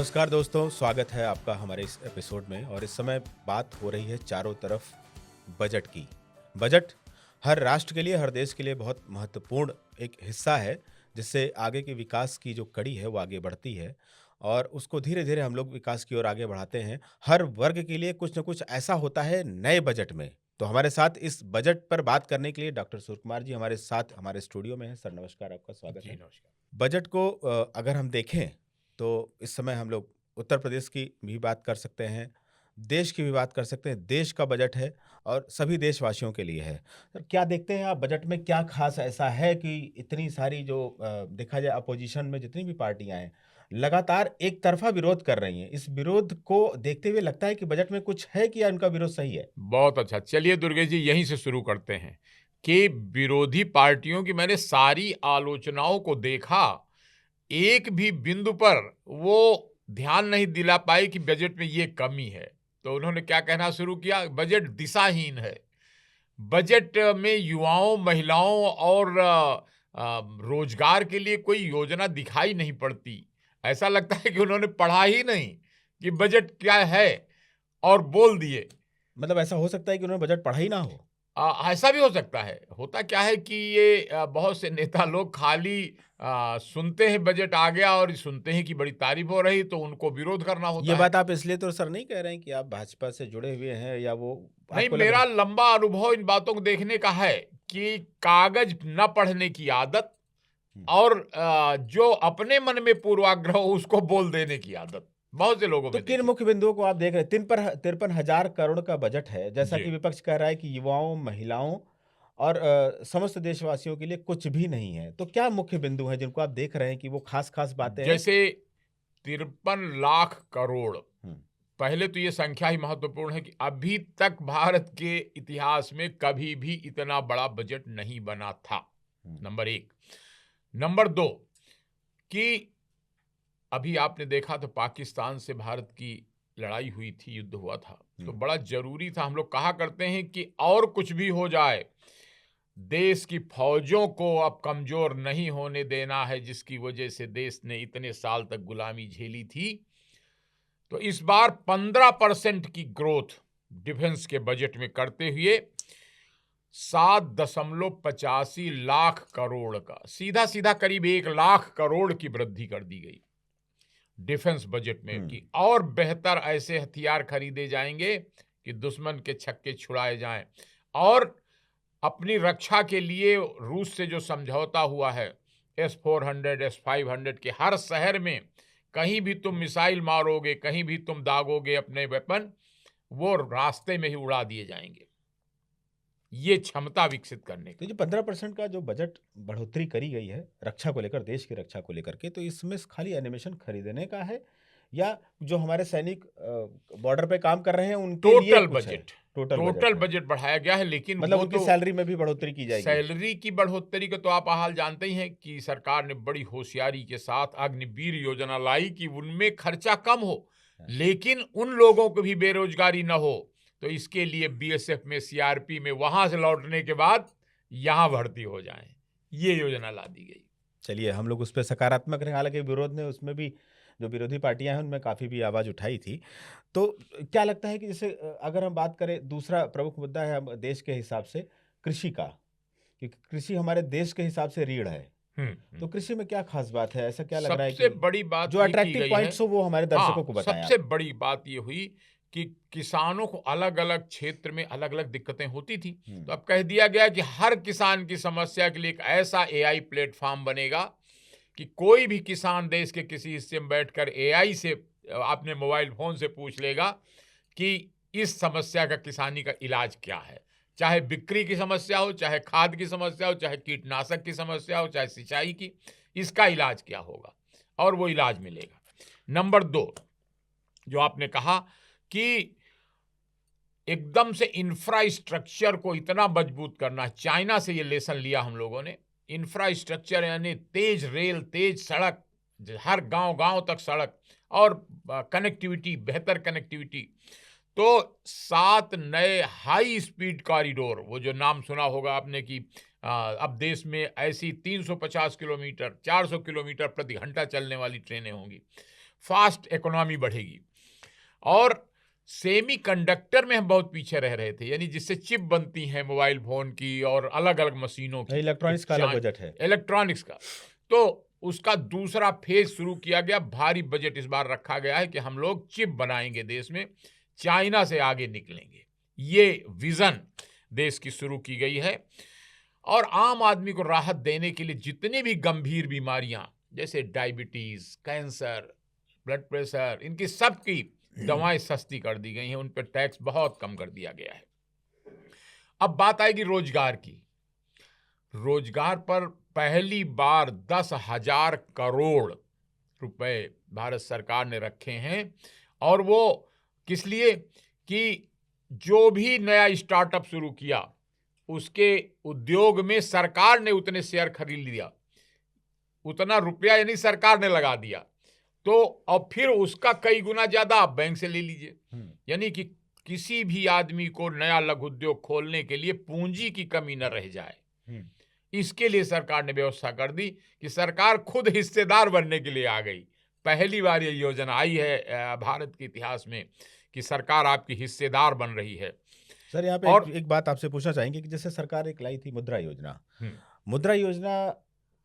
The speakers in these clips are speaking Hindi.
नमस्कार दोस्तों, स्वागत है आपका हमारे इस एपिसोड में। और इस समय बात हो रही है चारों तरफ बजट की। बजट हर राष्ट्र के लिए, हर देश के लिए बहुत महत्वपूर्ण एक हिस्सा है, जिससे आगे के विकास की जो कड़ी है वो आगे बढ़ती है और उसको धीरे धीरे हम लोग विकास की ओर आगे बढ़ाते हैं। हर वर्ग के लिए कुछ न कुछ ऐसा होता है नए बजट में। तो हमारे साथ इस बजट पर बात करने के लिए डॉक्टर सूर्य कुमार जी हमारे साथ हमारे स्टूडियो में हैं। सर नमस्कार, आपका स्वागत जी, है। नमस्कार। बजट को अगर हम देखें तो इस समय हम लोग उत्तर प्रदेश की भी बात कर सकते हैं, देश की भी बात कर सकते हैं। देश का बजट है और सभी देशवासियों के लिए है। तो क्या देखते हैं आप बजट में क्या खास ऐसा है कि इतनी सारी जो देखा जाए अपोजिशन में जितनी भी पार्टियां हैं, लगातार एक तरफा विरोध कर रही हैं। इस विरोध को देखते हुए लगता है कि बजट में कुछ है कि या उनका विरोध सही है? बहुत अच्छा। चलिए दुर्गेश जी यहीं से शुरू करते हैं कि विरोधी पार्टियों की मैंने सारी आलोचनाओं को देखा, एक भी बिंदु पर वो ध्यान नहीं दिला पाई कि बजट में ये कमी है। तो उन्होंने क्या कहना शुरू किया, बजट दिशाहीन है। बजट में युवाओं, महिलाओं और रोजगार के लिए कोई योजना दिखाई नहीं पड़ती। ऐसा लगता है कि उन्होंने पढ़ा ही नहीं कि बजट क्या है और बोल दिए। मतलब ऐसा हो सकता है कि उन्होंने बजट पढ़ा ही ना हो? ऐसा भी हो सकता है। होता क्या है कि ये बहुत से नेता लोग खाली सुनते हैं बजट आ गया और सुनते हैं कि बड़ी तारीफ हो रही तो उनको विरोध करना ये होता है। बात आप इसलिए तो सर नहीं कह रहे हैं कि आप भाजपा से जुड़े हुए हैं या वो नहीं, आपको लग रहा मेरा है? लंबा अनुभव इन बातों को देखने का है कि कागज न पढ़ने की आदत हम्म। और जो अपने मन में पूर्वाग्रह हो उसको बोल देने की आदत बहुत से लोगों तो में किन देखी। मुख्य बिंदुओं को आप देख रहे हैं? 53,000 करोड़ का बजट है, जैसा जी। कि विपक्ष कह रहा है कि युवाओं, महिलाओं और समस्त देशवासियों के लिए कुछ भी नहीं है। तो क्या मुख्य बिंदु हैं जिनको आप देख रहे हैं कि वो खास-खास बातें हैं? जैसे 53 लाख करोड़। हुँ, पहले तो ये संख्या ही महत्वपूर्ण है कि अभी तक भारत के इतिहास में कभी भी इतना बड़ा बजट नहीं बना था। हुँ, नंबर एक। नंबर दो कि अभी आपने देखा तो पाकिस्तान से भारत की लड़ाई हुई थी, युद्ध हुआ था, तो हुँ। बड़ा जरूरी था। हम लोग कहा करते हैं कि और कुछ भी हो जाए, देश की फौजों को अब कमजोर नहीं होने देना है, जिसकी वजह से देश ने इतने साल तक गुलामी झेली थी। तो इस बार 15% की ग्रोथ डिफेंस के बजट में करते हुए 7.85 लाख करोड़ का सीधा सीधा करीब 1 लाख करोड़ की वृद्धि कर दी गई डिफेंस बजट में हुँ। कि और बेहतर ऐसे हथियार खरीदे जाएंगे कि दुश्मन के छक्के छुड़ाए जाएं। और अपनी रक्षा के लिए रूस से जो समझौता हुआ है, S-400 S-500 के हर शहर में कहीं भी तुम मिसाइल मारोगे, कहीं भी तुम दागोगे अपने वेपन, वो रास्ते में ही उड़ा दिए जाएंगे। ये क्षमता विकसित करने तो का। ये 15% का जो बजट बढ़ोतरी करी गई है रक्षा को लेकर, देश की रक्षा को लेकर के, तो इसमें खाली एनिमेशन खरीदने का है या जो हमारे सैनिक बॉर्डर पे काम कर रहे हैं उनके लिए टोटल कुछ है? बजट टोटल बजट टोटल है। बजट बढ़ाया गया है, लेकिन मतलब वो उनकी तो सैलरी में भी बढ़ोतरी की जाएगी? सैलरी की बढ़ोतरी का तो आप हाल जानते ही हैं कि सरकार ने बड़ी होशियारी के साथ अग्निवीर योजना लाई कि उनमें खर्चा कम हो, हाँ। लेकिन उन लोगों को भी बेरोजगारी न हो। तो इसके लिए बीएसएफ में, सीआरपी में वहां से लौटने के बाद यहां भर्ती हो जाएं, ये योजना ला दी गई। चलिए हम लोग उस पे सकारात्मक रहे, हालाँकि विरोध ने उसमें भी जो विरोधी पार्टियाँ हैं उनमें काफ़ी भी आवाज़ उठाई थी। तो क्या लगता है कि जैसे अगर हम बात करें, दूसरा प्रमुख मुद्दा है हम देश के हिसाब से कृषि का, क्योंकि कृषि हमारे देश के हिसाब से रीढ़ है। हम्म तो हम्म। कृषि में क्या खास बात है? ऐसा क्या लग रहा है सबसे कि बड़ी बात जो ये की अट्रैक्टिव गई है। पॉइंट्स हो वो हमारे दर्शकों हाँ, को बताएँ सबसे आप? बड़ी बात ये हुई कि किसानों को अलग अलग क्षेत्र में अलग अलग दिक्कतें होती थी। हुँ, तो अब कह दिया गया कि हर किसान की समस्या के लिए एक ऐसा एआई प्लेटफॉर्म बनेगा कि कोई भी किसान देश के किसी हिस्से में बैठकर एआई से अपने मोबाइल फोन से पूछ लेगा कि इस समस्या का, किसानी का इलाज क्या है। चाहे बिक्री की समस्या हो, चाहे खाद की समस्या हो, चाहे कीटनाशक की समस्या हो, चाहे सिंचाई की, इसका इलाज क्या होगा और वो इलाज मिलेगा। नंबर दो, जो आपने कहा कि एकदम से इंफ्रास्ट्रक्चर को इतना मजबूत करना, चाइना से ये लेसन लिया हम लोगों ने। इंफ्रास्ट्रक्चर यानी तेज रेल, तेज सड़क, हर गांव गांव तक सड़क और कनेक्टिविटी, बेहतर कनेक्टिविटी। तो 7 नए हाई स्पीड कॉरिडोर, वो जो नाम सुना होगा आपने कि अब देश में ऐसी 350 किलोमीटर, 400 किलोमीटर प्रति घंटा चलने वाली ट्रेनें होंगी। फास्ट इकोनॉमी बढ़ेगी। और सेमीकंडक्टर में हम बहुत पीछे रह रहे थे, यानी जिससे चिप बनती हैं मोबाइल फोन की और अलग अलग मशीनों की, इलेक्ट्रॉनिक्स का अलग बजट है, इलेक्ट्रॉनिक्स का। तो उसका दूसरा फेज शुरू किया गया, भारी बजट इस बार रखा गया है कि हम लोग चिप बनाएंगे देश में, चाइना से आगे निकलेंगे। ये विजन देश की शुरू की गई है। और आम आदमी को राहत देने के लिए जितनी भी गंभीर बीमारियां जैसे डायबिटीज, कैंसर, ब्लड प्रेशर, इनकी सब की दवाएं सस्ती कर दी गई हैं, उन पर टैक्स बहुत कम कर दिया गया है। अब बात आएगी रोजगार की। रोजगार पर पहली बार 10,000 करोड़ रुपए भारत सरकार ने रखे हैं। और वो किस लिए? कि जो भी नया स्टार्टअप शुरू किया उसके उद्योग में सरकार ने उतने शेयर खरीद लिया, उतना रुपया यानी सरकार ने लगा दिया, तो अब फिर उसका कई गुना ज्यादा आप बैंक से ले लीजिए। यानी कि किसी भी आदमी को नया लघु उद्योग खोलने के लिए पूंजी की कमी न रह जाए, इसके लिए सरकार ने व्यवस्था कर दी कि सरकार खुद हिस्सेदार बनने के लिए आ गई। पहली बार ये योजना आई है भारत के इतिहास में कि सरकार आपकी हिस्सेदार बन रही है। सर यहाँ पे और एक बात आपसे पूछना चाहेंगे कि जैसे सरकार एक लाई थी मुद्रा योजना, मुद्रा योजना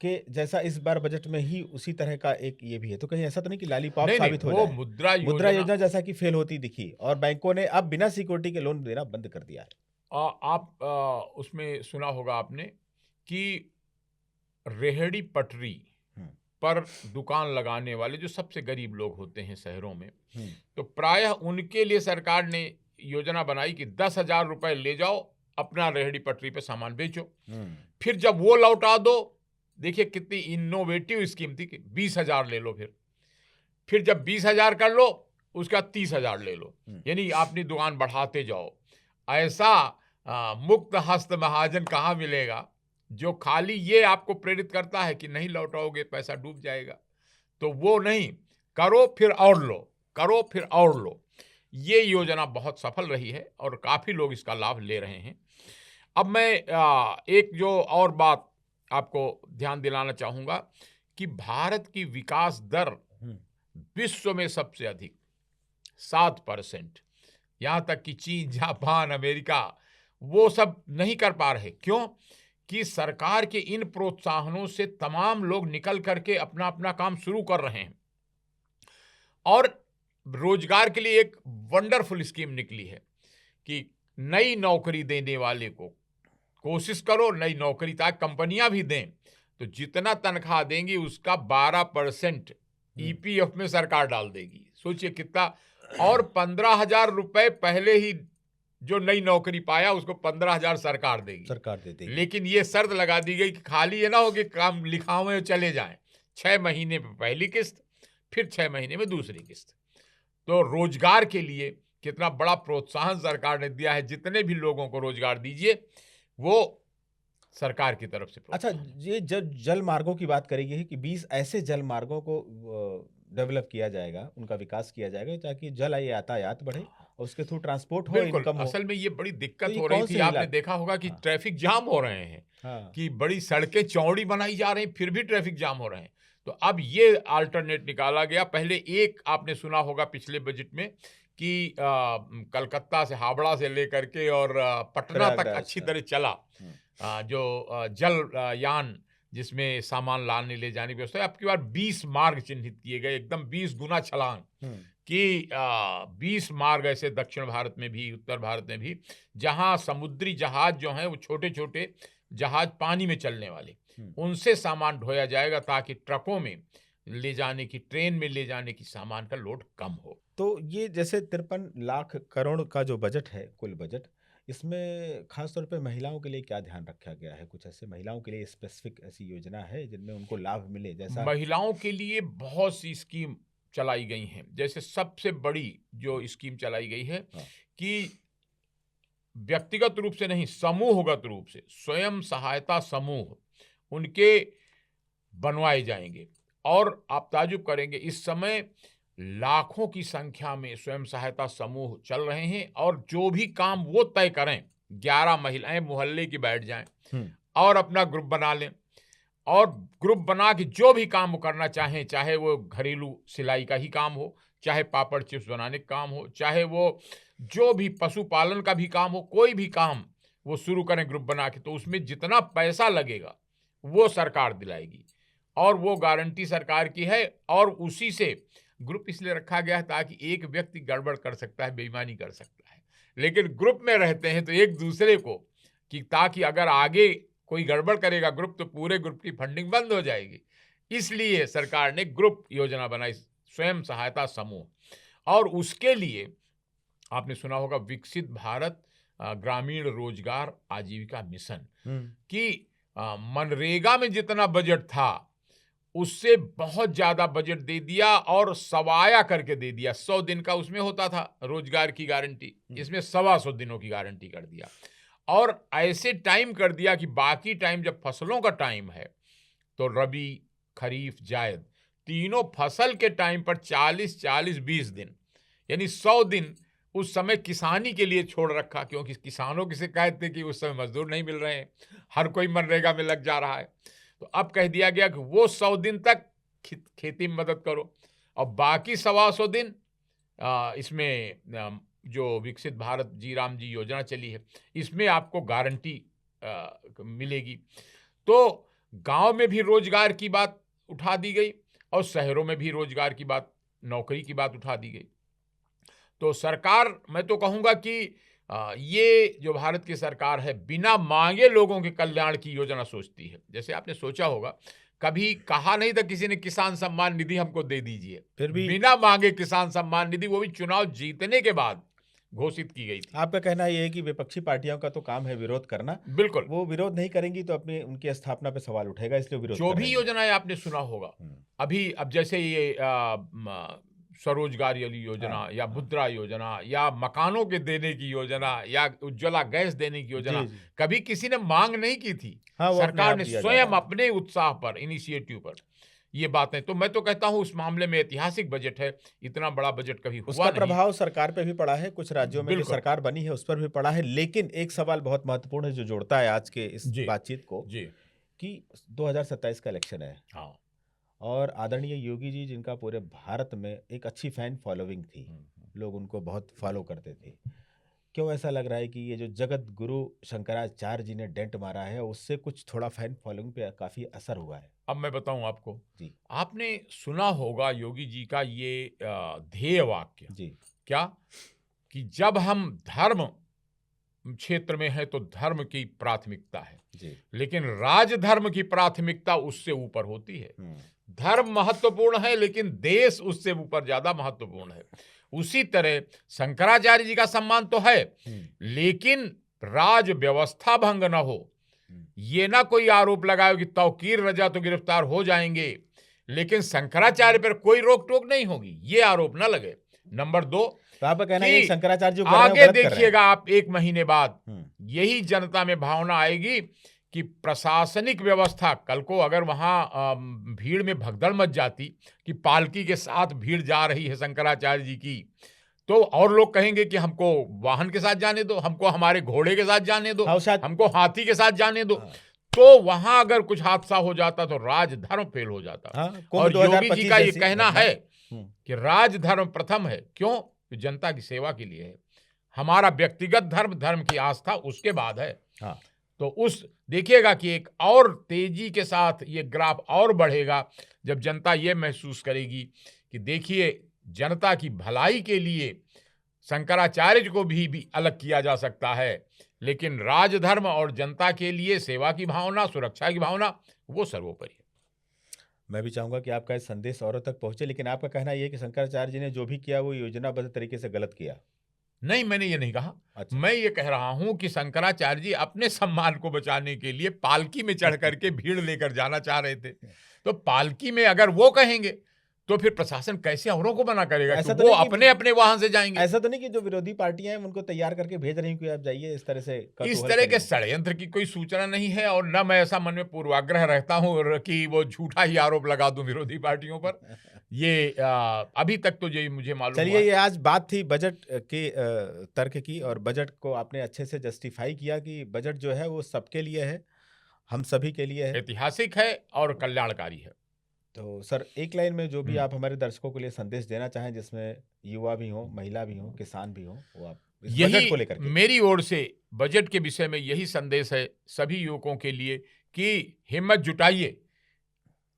के जैसा इस बार बजट में ही उसी तरह का एक ये भी है, तो कहीं ऐसा तो नहीं कि लॉलीपॉप साबित हो जाए? मुद्रा योजना जैसा कि फेल होती दिखी और बैंकों ने अब बिना सिक्योरिटी के लोन देना बंद कर दिया है। आप उसमें सुना होगा आपने कि रेहड़ी पटरी पर दुकान लगाने वाले जो सबसे गरीब लोग होते हैं शहरों में, तो प्रायः उनके लिए सरकार ने योजना बनाई कि 10,000 रुपए ले जाओ, अपना रेहड़ी पटरी पे सामान बेचो, फिर जब वो लौटा दो। देखिए कितनी इनोवेटिव स्कीम थी कि 20,000 ले लो, फिर जब 20,000 कर लो उसका 30,000 ले लो, यानी अपनी दुकान बढ़ाते जाओ। ऐसा मुक्त हस्त महाजन कहाँ मिलेगा जो खाली ये आपको प्रेरित करता है कि नहीं लौटाओगे पैसा डूब जाएगा। तो वो नहीं, करो फिर और लो, करो फिर और लो। ये योजना बहुत सफल रही है और काफी लोग इसका लाभ ले रहे हैं। अब मैं एक जो और बात आपको ध्यान दिलाना चाहूंगा कि भारत की विकास दर विश्व में सबसे अधिक 7%। यहां तक कि चीन, जापान, अमेरिका वो सब नहीं कर पा रहे। क्यों? कि सरकार के इन प्रोत्साहनों से तमाम लोग निकल करके अपना अपना काम शुरू कर रहे हैं। और रोजगार के लिए एक वंडरफुल स्कीम निकली है कि नई नौकरी देने वाले को कोशिश करो नई नौकरी, ताकि कंपनियां भी दें तो जितना तनख्वाह देंगी उसका 12% ईपीएफ में सरकार डाल देगी। सोचिए कितना। और 15,000 रुपए पहले ही जो नई नौकरी पाया उसको 15,000 सरकार देगी, सरकार दे देगी। लेकिन ये शर्त लगा दी गई कि खाली ये ना हो कि काम लिखाओ चले जाएं, 6 महीने में पहली किस्त, फिर 6 महीने में दूसरी किस्त। तो रोजगार के लिए कितना बड़ा प्रोत्साहन सरकार ने दिया है। जितने भी लोगों को रोजगार दीजिए वो सरकार की तरफ से। अच्छा, ये जल मार्गों की बात करेगी कि 20 ऐसे जल मार्गों को डेवलप किया जाएगा, उनका विकास किया जाएगा ताकि जल यातायात बढ़े और उसके थ्रू ट्रांसपोर्ट हो, इनकम हो। असल में ये बड़ी दिक्कत तो हो रही थी, आपने देखा होगा कि ट्रैफिक जाम हो रहे हैं, कि बड़ी सड़कें चौड़ी बनाई जा रही फिर भी ट्रैफिक जाम हो रहे हैं। तो अब ये अल्टरनेट निकाला गया। पहले एक आपने सुना होगा पिछले बजट में कि कलकत्ता से, हावड़ा से लेकर के और पटना तक अच्छी तरह चला जो जल यान, जिसमें सामान लाने ले जाने की व्यवस्था। अब की बार 20 मार्ग चिन्हित किए गए, एकदम 20 गुना छलांग कि 20 मार्ग ऐसे दक्षिण भारत में भी, उत्तर भारत में भी, जहां समुद्री जहाज जो हैं वो छोटे छोटे जहाज पानी में चलने वाले, उनसे सामान ढोया जाएगा ताकि ट्रकों में ले जाने की, ट्रेन में ले जाने की सामान का लोड कम हो। तो ये जैसे 53 लाख करोड़ का जो बजट है, कुल बजट, इसमें खासतौर पे महिलाओं के लिए क्या ध्यान रखा गया है? कुछ ऐसे महिलाओं के लिए स्पेसिफिक ऐसी योजना है जिनमें उनको लाभ मिले? जैसा महिलाओं के लिए बहुत सी स्कीम चलाई गई हैं। जैसे सबसे बड़ी जो स्कीम चलाई गई है कि व्यक्तिगत रूप से नहीं, समूहगत रूप से स्वयं सहायता समूह उनके बनवाए जाएंगे। और आप ताजुब करेंगे, इस समय लाखों की संख्या में स्वयं सहायता समूह चल रहे हैं और जो भी काम वो तय करें, 11 महिलाएं मोहल्ले की बैठ जाएं और अपना ग्रुप बना लें और ग्रुप बना के जो भी काम वो करना चाहें, चाहे वो घरेलू सिलाई का ही काम हो, चाहे पापड़ चिप्स बनाने का काम हो, चाहे वो जो भी पशुपालन का भी काम हो, कोई भी काम वो शुरू करें ग्रुप बना के, तो उसमें जितना पैसा लगेगा वो सरकार दिलाएगी और वो गारंटी सरकार की है। और उसी से ग्रुप इसलिए रखा गया है ताकि एक व्यक्ति गड़बड़ कर सकता है, बेईमानी कर सकता है, लेकिन ग्रुप में रहते हैं तो एक दूसरे को कि ताकि अगर आगे कोई गड़बड़ करेगा ग्रुप तो पूरे ग्रुप की फंडिंग बंद हो जाएगी। इसलिए सरकार ने ग्रुप योजना बनाई, स्वयं सहायता समूह। और उसके लिए आपने सुना होगा विकसित भारत ग्रामीण रोजगार आजीविका मिशन कि मनरेगा में जितना बजट था उससे बहुत ज्यादा बजट दे दिया और सवाया करके दे दिया। 100 दिन का उसमें होता था रोजगार की गारंटी, इसमें 125 दिनों की गारंटी कर दिया और ऐसे टाइम कर दिया कि बाकी टाइम जब फसलों का टाइम है तो रबी, खरीफ, जायद तीनों फसल के टाइम पर 40-40-20 दिन यानी 100 दिन उस समय किसानी के लिए छोड़ रखा, क्योंकि किसानों की शिकायत थी कि उस समय मजदूर नहीं मिल रहे हैं, हर कोई मनरेगा में लग जा रहा है। तो अब कह दिया गया कि वो 100 दिन तक खेती में मदद करो और बाकी 125 दिन इसमें जो विकसित भारत जी राम जी योजना चली है इसमें आपको गारंटी मिलेगी। तो गांव में भी रोजगार की बात उठा दी गई और शहरों में भी रोजगार की बात, नौकरी की बात उठा दी गई। तो सरकार, मैं तो कहूंगा कि ये जो भारत की सरकार है बिना मांगे लोगों के कल्याण की योजना सोचती है। जैसे आपने सोचा होगा, कभी कहा नहीं था किसी ने किसान सम्मान निधि हमको दे दीजिए, फिर भी बिना मांगे किसान सम्मान निधि, वो भी चुनाव जीतने के बाद घोषित की गई थी। आपका कहना ये है कि विपक्षी पार्टियों का तो काम है विरोध करना, बिल्कुल, वो विरोध नहीं करेंगी तो अपनी उनकी स्थापना पे सवाल उठेगा, इसलिए विरोध जो कर भी रहे हैं। योजनाएं आपने सुना होगा अभी, अब जैसे ये स्वरोजगार योजना या मुद्रा योजना या मकानों के देने की योजना या उज्ज्वला गैस देने की योजना, जी, जी। कभी किसी ने मांग नहीं की थी। हाँ, वो अपने सरकार आप ने दिया जा स्वयं रहा है। अपने उत्साह पर, इनिशिएटिव पर ये बातें, तो मैं तो कहता हूं उस मामले में ऐतिहासिक बजट है, इतना बड़ा बजट कभी हुआ उसका नहीं। प्रभाव सरकार पे भी पड़ा है, कुछ राज्यों में जो बिल्कुल। सरकार बनी है उस पर भी पड़ा है। लेकिन एक सवाल बहुत महत्वपूर्ण है जो जोड़ता है आज के इस जी बातचीत को, जी कि 2027 का इलेक्शन है हाँ और आदरणीय योगी जी, जिनका पूरे भारत में एक अच्छी फैन फॉलोइंग थी, लोग उनको बहुत फॉलो करते थे, क्यों ऐसा लग रहा है कि ये जो जगत गुरु शंकराचार्य जी ने डेंट मारा है उससे कुछ थोड़ा फैन फॉलोइंग पे काफी असर हुआ है? अब मैं बताऊं आपको, जी आपने सुना होगा योगी जी का ये ध्येय वाक्य, जी क्या कि जब हम धर्म क्षेत्र में है तो धर्म की प्राथमिकता है, जी लेकिन राजधर्म की प्राथमिकता उससे ऊपर होती है। धर्म महत्वपूर्ण है लेकिन देश उससे ऊपर ज्यादा महत्वपूर्ण है। उसी तरह शंकराचार्य जी का सम्मान तो है, लेकिन राज व्यवस्था भंग ना हो, ये ना कोई आरोप लगाए कि तौकीर रजा तो गिरफ्तार हो जाएंगे लेकिन शंकराचार्य पर कोई रोक टोक नहीं होगी, ये आरोप ना लगे। नंबर 2, तो आपका कहना है कि कि शंकराचार्य जी कर रहे हैं, वो आगे गलत कर रहे हैं? देखिएगा आप 1 महीने बाद यही जनता में भावना आएगी कि प्रशासनिक व्यवस्था, कल को अगर वहां भीड़ में भगदड़ मच जाती कि पालकी के साथ भीड़ जा रही है शंकराचार्य जी की, तो और लोग कहेंगे कि हमको वाहन के साथ जाने दो, हमको हमारे घोड़े के साथ जाने दो, हाँ, शायद हमको हाथी के साथ जाने दो, तो वहां अगर कुछ हादसा हो जाता तो राजधर्म फेल हो जाता। हाँ, कुंभ और योगी जी 2025 का ये जैसी कहना घटना। है कि राजधर्म प्रथम है, क्यों? तो जनता की सेवा के लिए है। हमारा व्यक्तिगत धर्म, धर्म की आस्था उसके बाद है। हाँ, तो उस देखिएगा कि एक और तेजी के साथ ये ग्राफ और बढ़ेगा जब जनता ये महसूस करेगी कि देखिए जनता की भलाई के लिए शंकराचार्य को भी अलग किया जा सकता है, लेकिन राजधर्म और जनता के लिए सेवा की भावना, सुरक्षा की भावना, वो सर्वोपरि है। मैं भी चाहूंगा कि आपका ये संदेश औरों तक पहुंचे, लेकिन आपका कहना ये है कि शंकराचार्य जी ने जो भी किया वो योजनाबद्ध तरीके से गलत किया? नहीं, मैंने ये नहीं कहा। अच्छा। मैं ये कह रहा हूं कि शंकराचार्य जी अपने सम्मान को बचाने के लिए पालकी में चढ़ करके भीड़ लेकर जाना चाह रहे थे। तो पालकी में अगर वो कहेंगे तो फिर प्रशासन कैसे औरों को मना करेगा ऐसा कि तो वो नहीं कि अपने अपने वाहन से जाएंगे। ऐसा तो नहीं कि जो विरोधी पार्टियां हैं उनको तैयार करके भेज रही हैं कि आप जाइए, इस तरह से इस कौतूहल तरह के करेंगे? षड्यंत्र की कोई सूचना नहीं है और न मैं ऐसा मन में पूर्वाग्रह रखता हूं कि वो झूठा ही आरोप लगा दूं विरोधी पार्टियों पर। ये अभी तक तो ये मुझे मालूम हुआ चलिए, है। ये आज बात थी बजट के तर्क की, और बजट को आपने अच्छे से जस्टिफाई किया कि बजट जो है वो सबके लिए है, हम सभी के लिए है। ऐतिहासिक है और कल्याणकारी है। तो सर एक लाइन में जो भी हम्म। आप हमारे दर्शकों के लिए संदेश देना चाहें, जिसमें युवा भी हों, महिला भी हों, किसान भी हों, वो आप इस बजट को यही लेकर के। मेरी ओर से बजट के विषय में यही संदेश है सभी युवकों के लिए कि हिम्मत जुटाइए।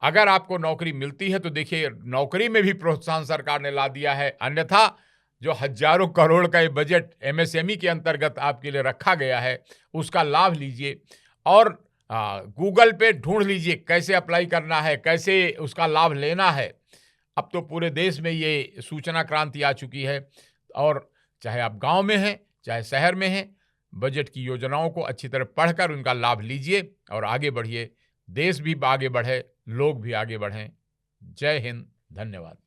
अगर आपको नौकरी मिलती है तो देखिए नौकरी में भी प्रोत्साहन सरकार ने ला दिया है, अन्यथा जो हजारों करोड़ का ये बजट एमएसएमई के अंतर्गत आपके लिए रखा गया है उसका लाभ लीजिए और गूगल पे ढूंढ लीजिए कैसे अप्लाई करना है, कैसे उसका लाभ लेना है। अब तो पूरे देश में ये सूचना क्रांति आ चुकी है और चाहे आप गांव में हैं चाहे शहर में हैं, बजट की योजनाओं को अच्छी तरह पढ़कर उनका लाभ लीजिए और आगे बढ़िए। देश भी आगे बढ़े, लोग भी आगे बढ़ें। जय हिंद, धन्यवाद।